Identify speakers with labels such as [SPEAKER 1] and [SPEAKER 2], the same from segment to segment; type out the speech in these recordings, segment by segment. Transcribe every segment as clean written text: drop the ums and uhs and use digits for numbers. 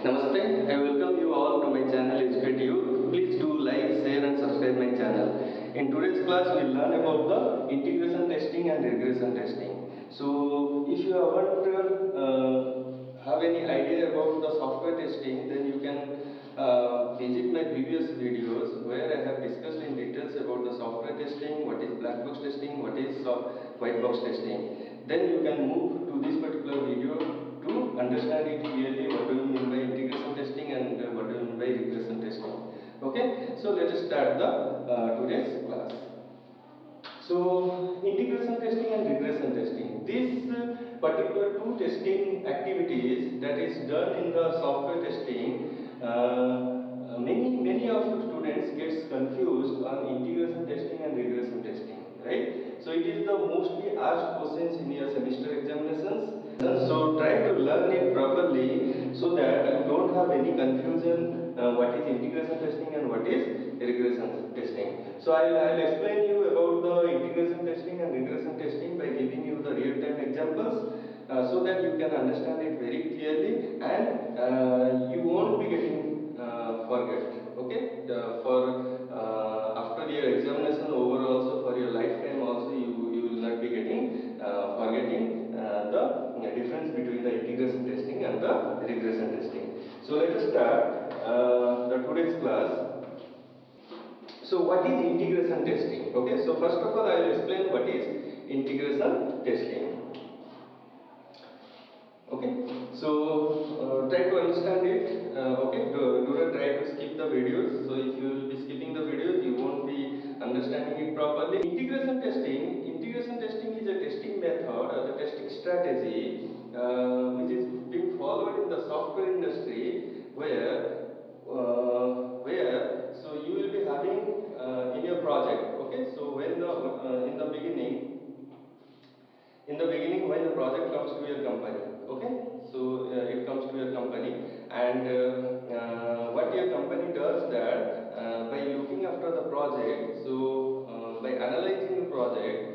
[SPEAKER 1] Namaste, I welcome you all to my channel Educate You. Please do like, share and subscribe my channel. In today's class we will learn about the integration testing and regression testing. So if you haven't have any idea about the software testing, then you can visit my previous videos where I have discussed in details about the software testing, what is black box testing, what is white box testing. Then you can move to this particular video to understand it clearly, what do you mean by integration testing and what do you mean by regression testing. Okay, so let us start the today's class. So integration testing and regression testing, this particular two testing activities that is done in the software testing, many of you students gets confused on integration testing and regression testing, right? So it is the mostly asked questions in your semester examinations. So try to learn it properly so that you don't have any confusion what is integration testing and what is regression testing. So I'll explain you about the integration testing and regression testing by giving you the real-time examples so that you can understand it very clearly and you won't be getting forget. Okay, for after your examination over also, for your lifetime also, you will not be getting forgetting the difference between the integration testing and the regression testing. So let us start the today's class. So what is integration testing? Okay, so first of all I will explain what is integration testing. Okay, so try to understand it. Okay, do not try to skip the videos. So if you will be skipping the videos, you won't be understanding it properly. Integration testing is a testing method or the testing strategy which is being followed in the software industry where so you will be having in your project. Okay, so when the in the beginning when the project comes to your company, okay, so it comes to your company and what your company does that by looking after the project, so by analyzing the project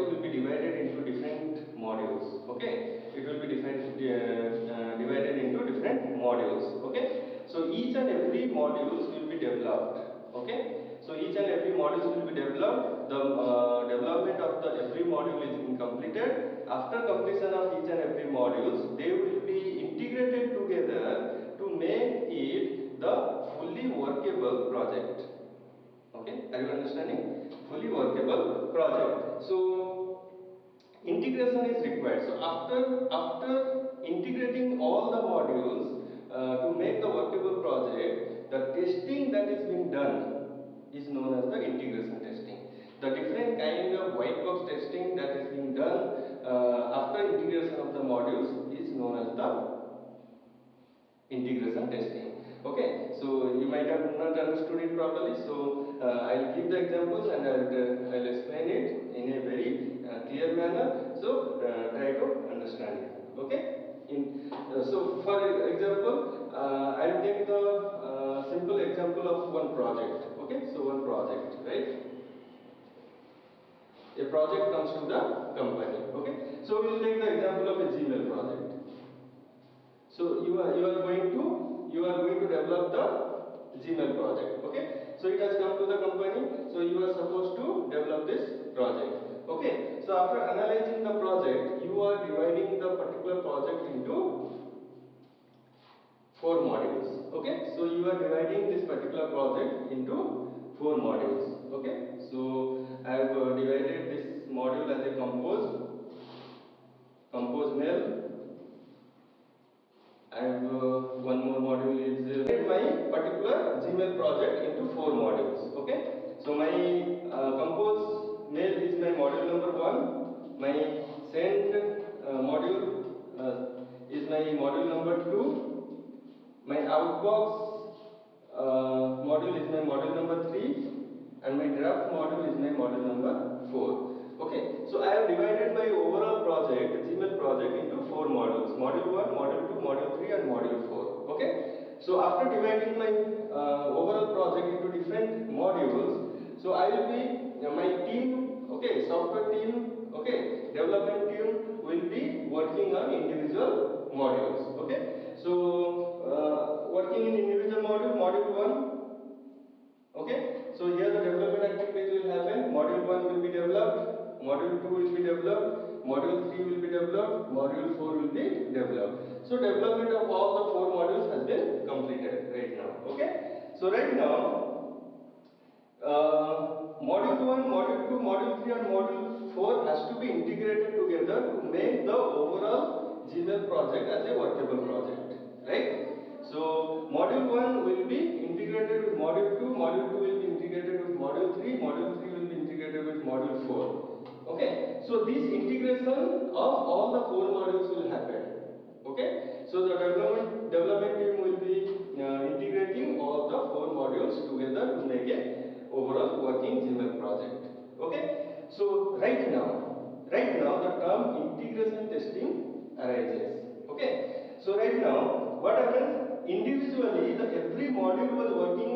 [SPEAKER 1] will be divided into different modules. Okay, it will be divided into different modules. Okay, so each and every modules will be developed. Okay, so each and every modules will be developed. The development of the every module is being completed. After completion of each and every modules, they will be integrated together to make it the fully workable project. Okay, are you understanding? Fully workable project. So integration is required. So after integrating all the modules to make the workable project, the testing that is being done is known as the integration testing. The different kind of white box testing that is being done after integration of the modules is known as the integration testing. Okay, so you might have not understood it properly, so I'll give the examples and I'll explain it in a very clear manner, so try to understand it. Okay, so for example, I'll take the simple example of one project. Okay, so one project, right? A project comes to the company. Okay, so we'll take the example of a Gmail project. So you are going to develop the Gmail project. Okay, so it has come to the company, so you are supposed to develop this project. Okay, so after analyzing the project, you are dividing the particular project into 4 modules. Okay, so you are dividing this particular project into 4 modules. Okay, so I have divided this module as a compose mail. I have one more module is my particular Gmail project into 4 modules. Okay, so my compose mail is my module number 1. My send module is my module number 2. My outbox module is my module number 3, and my draft module is my module number 4. Okay, so I have divided my overall project, Gmail project, into 4 modules: module 1, module 2, module 3, and module 4. Okay, so after dividing my overall project into different modules, so I will be my team, okay, software team, okay, development team will be working on individual modules. Okay, so module? Module 1. Okay, so here the development activities will happen. Module 1 will be developed, module 2 will be developed, module 3 will be developed, module 4 will be developed. So development of all the 4 modules has been completed right now. Okay, so right now module 1, module 2, module 3 and module 4 has to be integrated together to make the overall Gmail project as a workable project, right? So module 1 will be integrated with module 2, module 2 will be integrated with module 3, module 3 will be integrated with module 4. Okay, so this integration of all the 4 modules will happen. Okay, so the development team will be integrating all the 4 modules together to make a overall working Gmail project. Okay, so right now the term integration testing arises. Okay, so right now what happens? Individually, every module was working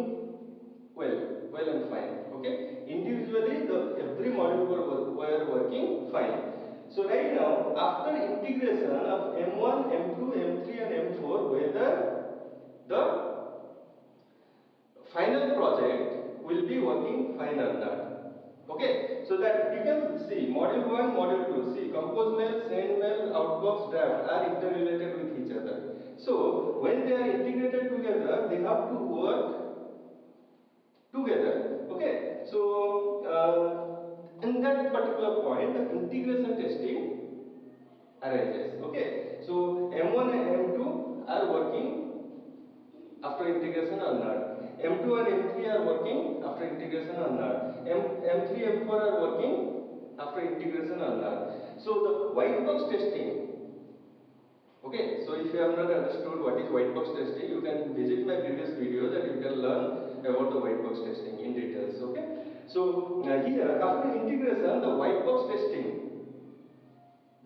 [SPEAKER 1] well and fine. Okay, individually every module were working fine. So right now, after integration of M1, M2, M3 and M4, whether the final project will be working fine or not. Okay, so that you can see module 1, module 2, see compose mail, send mail, outbox, draft are interrelated with each other. So when they are integrated together, they have to work together. Okay, so in that particular point, the integration testing arises. Okay, so M1 and M2 are working after integration or not. M2 and M3 are working after integration or not. M3, M4 are working after integration or not. So the white box testing. Okay, so if you have not understood what is white box testing, you can visit my previous videos and you can learn about the white box testing in details. Okay, so here after integration, the white box testing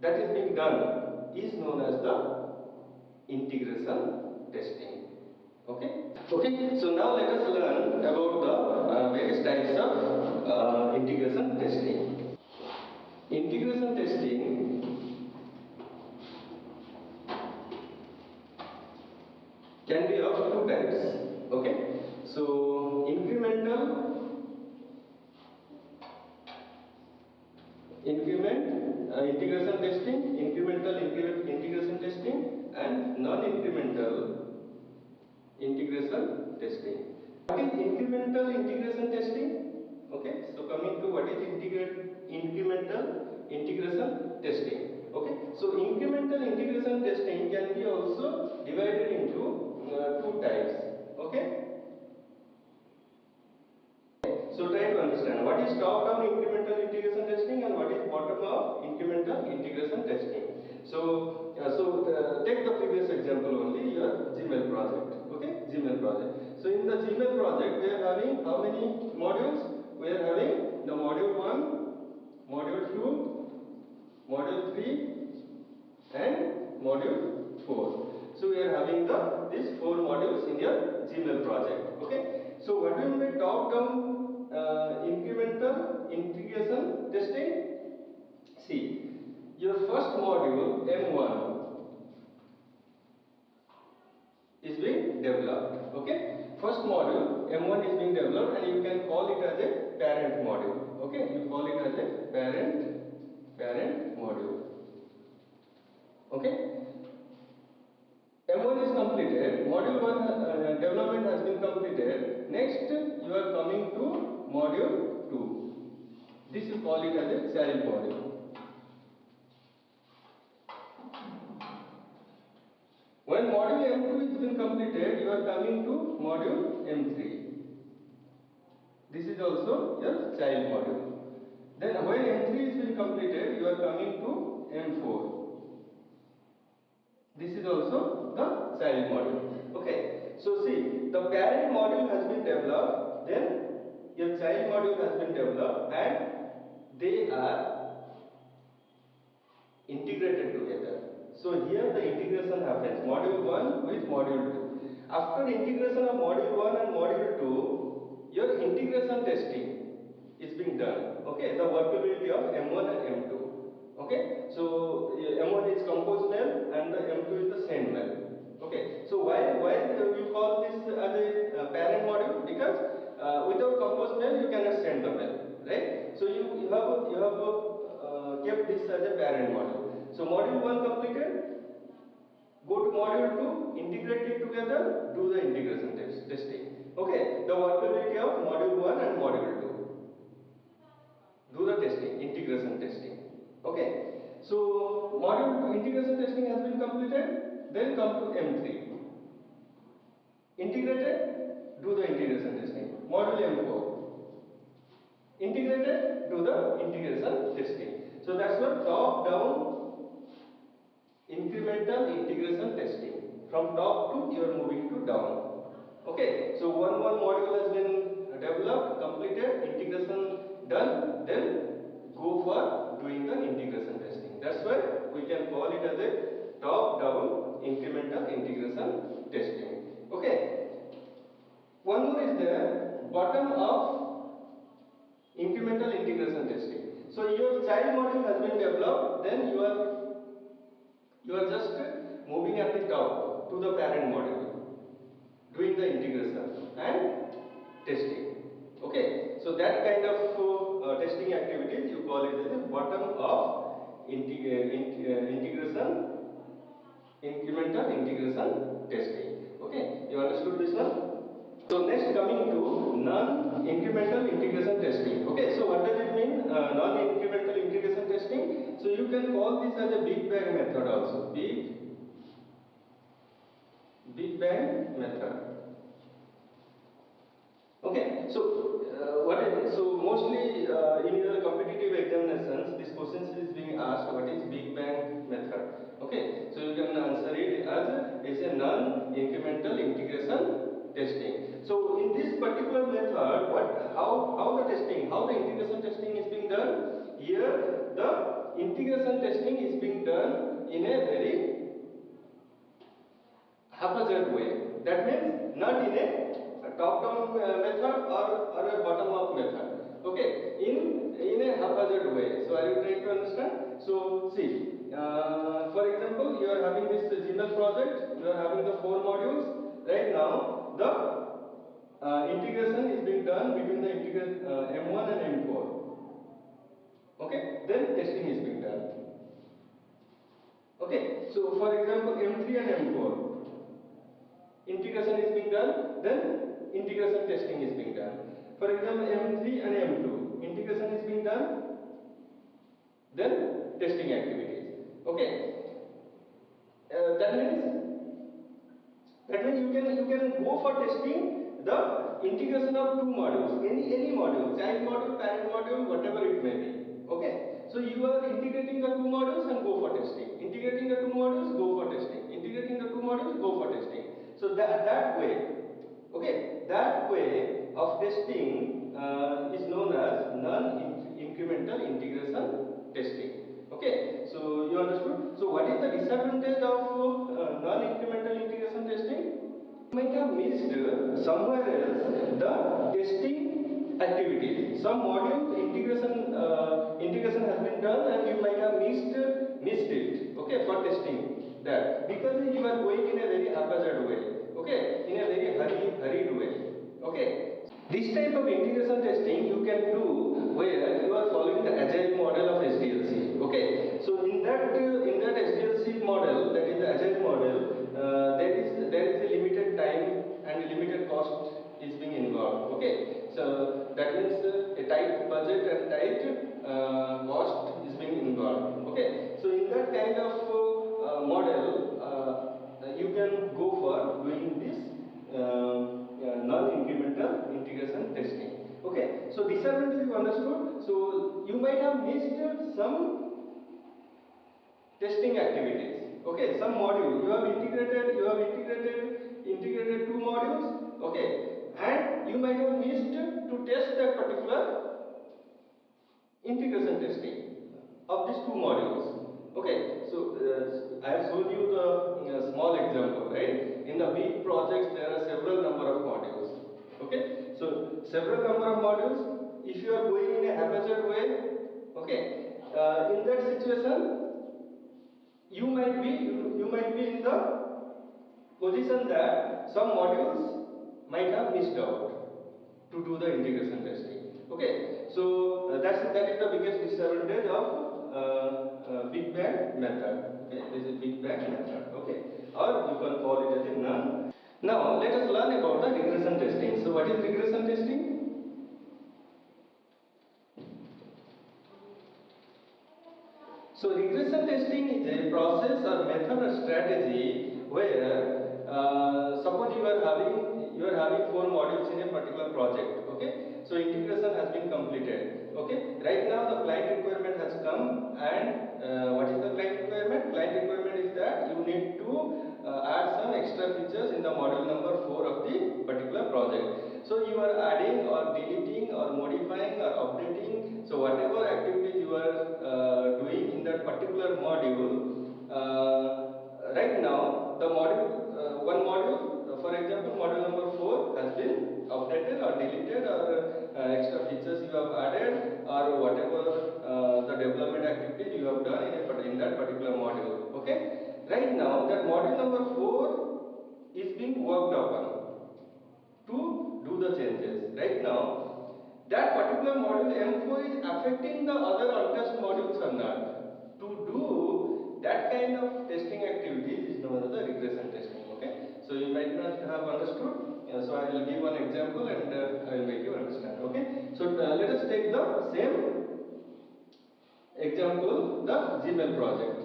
[SPEAKER 1] that is being done is known as the integration testing. Okay, so now let us learn about the various types of integration testing. Integration testing can be of 2 types. Okay, so incremental integration testing, incremental integration testing, and non-incremental integration testing. What is incremental integration testing? Okay, so coming to what is incremental integration testing. Okay, so incremental integration testing can be also divided into 2 types. Okay, so try to understand what is top-down incremental integration testing and what is bottom-up incremental integration testing. So take the previous example only, your Gmail project. Okay, Gmail project. So in the Gmail project, we are having how many modules? We are having the module 1, module 2, module 3 and module 4. So we are having these 4 modules in your Gmail project. Okay, so what do you mean by top-down incremental integration testing? See, your first module M1 is being developed. Okay, first module M1 is being developed and you can call it as a parent module. Okay, you call it as a parent module. Okay, M1 is completed, module 1 development has been completed. Next, you are coming to module 2. This you call it as a child module. When module M2 has been completed, you are coming to module M3. This is also your child module. Then when M3 is been completed, you are coming to M4. This is also the child module. Okay, so see, the parent module has been developed, then your child module has been developed, and they are integrated together. So here the integration happens, module 1 with module 2. After integration of module 1 and module 2, your integration testing is being done. Okay, the workability of M1 and M2. Okay, so M1 is compose mail and the M2 is the send mail. Okay, so why you call this as a have kept this as a parent module. So module 1 completed, go to module 2, integrate it together, do the integration testing. Okay, the workability of module 1 and module 2. Do the testing, integration testing. Okay, so module 2 integration testing has been completed, then come to M3. Integrated, do the integration testing. Module M4. Integrated, do the integration testing. So that's what top down incremental integration testing. From top to you are moving to down. Okay, so one module has been developed, completed, integration done, then go for doing the integration testing. That's why we can call it as a top down incremental integration testing. Okay, one more is there, bottom up incremental integration testing. So your child module has been developed, then you are just moving at the top to the parent module, doing the integration and testing. Okay, so that kind of testing activities you call it as a bottom up integration, incremental integration testing. Okay, you understood this one? So next coming to non-incremental integration testing. Okay, so what does it mean, non-incremental integration testing? So you can call this as a Big Bang method also. Big Bang method. Okay, so mostly in your competitive examinations, this question is being asked, what is Big Bang method? Okay, so you can answer it as a non-incremental integration testing. So in this particular method, how the integration testing is being done? Here the integration testing is being done in a very haphazard way. That means not in a top-down method or a bottom-up method. Okay, in a haphazard way. So are you trying to understand? So see, for example, you are having this Gmail project. You are having the 4 modules. Right now, the integration is being done between the M1 and M4. Okay, then testing is being done. Okay, so for example, M3 and M4. Integration is being done, then integration testing is being done. For example, M3 and M2, integration is being done, then testing activities. Okay, that means you can go for testing the integration of 2 modules, any module, child module, parent module, whatever it may be. Okay, so you are integrating the 2 modules and go for testing. Integrating the 2 modules, go for testing. Integrating the 2 modules, go for testing. So that way, okay, that way of testing is known as non-incremental integration testing. Okay, so you understood? So what is the disadvantage of non-incremental integration testing? You might have missed somewhere else the testing activity. Some module integration has been done and you might have missed it. Okay, for testing that, because you are going in a very haphazard way. Okay, in a very hurried way. Okay, this type of integration testing you can do where you are following the agile model of SDLC. Okay, so in that SDLC model, that is the agile model, there is a limited time and limited cost is being involved. Okay, so that means a tight budget and tight cost is being involved. Okay, so in that kind of model, you can go for doing this non-incremental integration testing. Okay, so disadvantage you understood. So you might have missed some testing activities. Okay, some module you have integrated 2 modules. Okay, and you might have missed to test that particular integration testing of these 2 modules. Okay, so I have shown you the small example, right? In the big projects there are several number of modules. Okay, so several number of modules. If you are going in a haphazard way, okay, in that situation you might be in the position that some modules might have missed out to do the integration testing. Okay, So that is the biggest disadvantage of Big Bang method. Okay, this is Big Bang method. Okay, or you can call it as a none. Now let us learn about the regression testing. So what is regression testing? So regression testing is a process or method or strategy where suppose you are having 4 modules in a particular project. Okay, so integration has been completed. Okay, right now the client requirement has come, and what is the client requirement? Client requirement is that you need to add some extra features in the module number 4 of the particular project. So you are adding or deleting or modifying or updating. So whatever activities you are doing in that particular module, right now the module one module, for example module number 4 has been updated or deleted, or extra features you have added, or whatever the development activities you have done in that particular module. Okay, right now that module number 4 is being worked upon to do the changes. Right now that particular module M4 is affecting the other untouched modules or not. To do that kind of testing activities is known as the regression testing. Okay, so you might not have understood. So I will give one example, and I will make you understand. Okay, so let us take the same example, the Gmail project.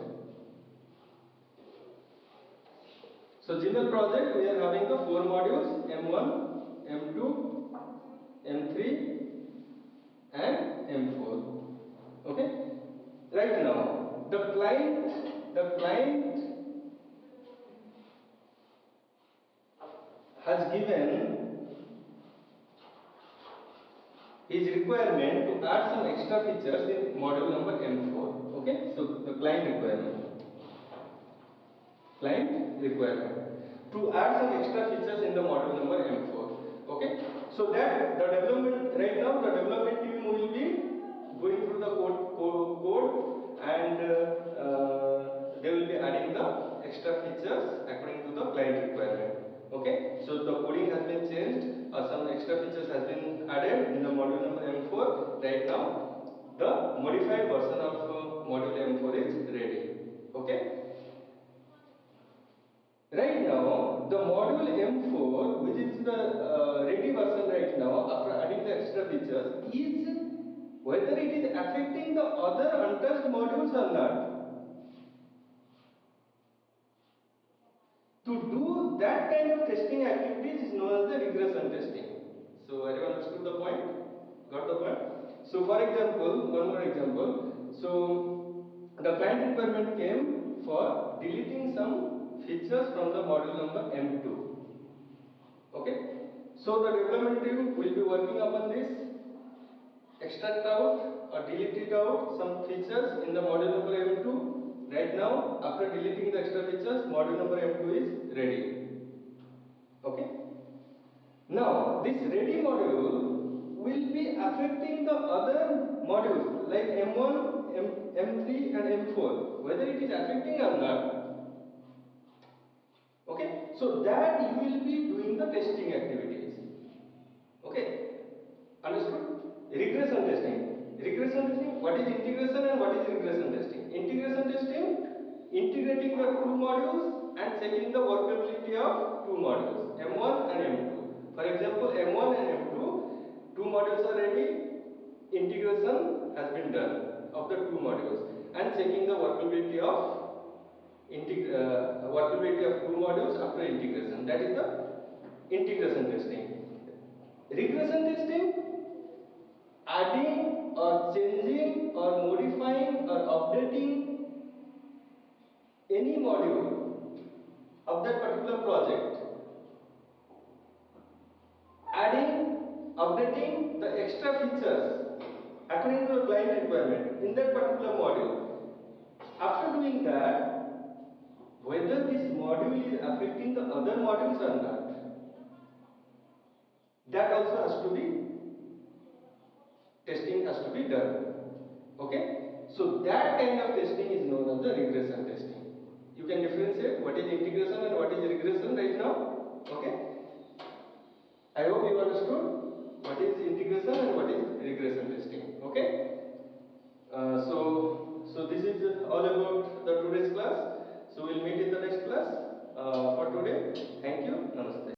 [SPEAKER 1] So Gmail project, we are having the 4 modules M1, M2, M3 and M4. Okay, right now the client has given his requirement to add some extra features in module number M4. Okay, so the client requirement to add some extra features in the module number M4. Okay, so that the development, right now the development team will be going through the code, and they will be adding the extra features according to the client requirement. Okay, so the coding has been changed, some extra features has been added in the module number M4. Right now the modified version of module M4 is ready. Okay, right now the module M4, which is the ready version right now, after adding the extra features, is whether it is affecting the other untouched modules or not. To do that kind of testing activities is known as the regression testing. So everyone understood the point? Got the point? So for example, one more example. So the client requirement came for deleting some features from the module number M2. Okay? So the development team will be working upon this, extract out or delete it out some features in the module number M2. Right now, after deleting the extra features, module number M2 is ready. Okay. Now, this ready module will be affecting the other modules like M1, M3 and M4, whether it is affecting or not. Okay. So that you will be doing the testing activities. Okay. Understood? Regression testing. Regression testing, what is integration and what is regression testing? Integration testing, integrating the 2 modules and checking the workability of 2 modules, M1 and M2. For example, M1 and M2, 2 modules are ready, integration has been done of the 2 modules, and checking the workability of 2 modules after integration. That is the integration testing. Regression testing, adding or changing or modifying or updating any module of that particular project, adding, updating the extra features according to the client requirement in that particular module. After doing that, whether this module is affecting the other modules or not, that also has to be, testing has to be done. Okay, so that kind of testing is known as the regression testing. You can differentiate what is integration and what is regression right now. Okay, I hope you understood. what is integration and what is regression testing. Okay. So this is all about the today's class. So we'll meet in the next class. For today, thank you. Namaste.